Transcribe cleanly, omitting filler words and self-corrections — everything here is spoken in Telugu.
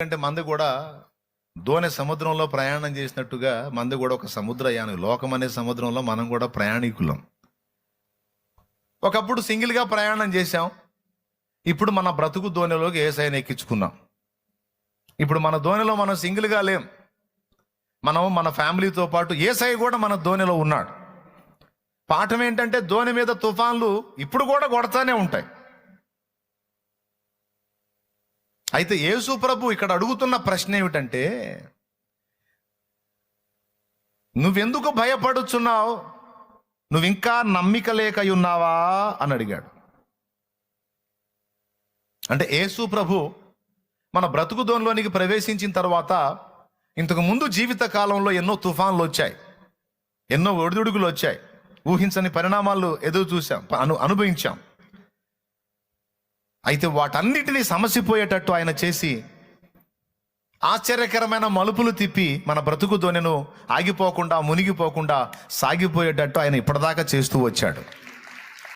అంటే మంది కూడా దోణి సముద్రంలో ప్రయాణం చేసినట్టుగా మంది కూడా ఒక సముద్రయానం. లోకం అనే సముద్రంలో మనం కూడా ప్రయాణికులం. ఒకప్పుడు సింగిల్గా ప్రయాణం చేశాం, ఇప్పుడు మన బ్రతుకు దోణిలోకి యేసయ్యను ఎక్కించుకున్నాం. ఇప్పుడు మన దోణిలో మనం సింగిల్గా లేం, మనం మన ఫ్యామిలీతో పాటు యేసయ్య కూడా మన దోణిలో ఉన్నాడు. పాఠం ఏంటంటే దోణి మీద తుఫాన్లు ఇప్పుడు కూడా కొడతానే ఉంటాయి. అయితే యేసు ప్రభు ఇక్కడ అడుగుతున్న ప్రశ్న ఏమిటంటే, నువ్వెందుకు భయపడుచున్నావు, నువ్వు ఇంకా నమ్మిక లేక ఉన్నావా అని అడిగాడు. అంటే యేసు ప్రభు మన బ్రతుకు దోణిలోనికి ప్రవేశించిన తర్వాత ఇంతకు ముందు జీవిత కాలంలో ఎన్నో తుఫాన్లు వచ్చాయి, ఎన్నో ఒడిదుడుకులు వచ్చాయి, ఊహించని పరిణామాలు ఎదురు చూసాం, అనుభవించాం. అయితే వాటన్నిటినీ సమసిపోయేటట్టు ఆయన చేసి ఆశ్చర్యకరమైన మలుపులు తిప్పి మన బ్రతుకు దోణిను ఆగిపోకుండా మునిగిపోకుండా సాగిపోయేటట్టు ఆయన ఇప్పటిదాకా చేస్తూ వచ్చాడు.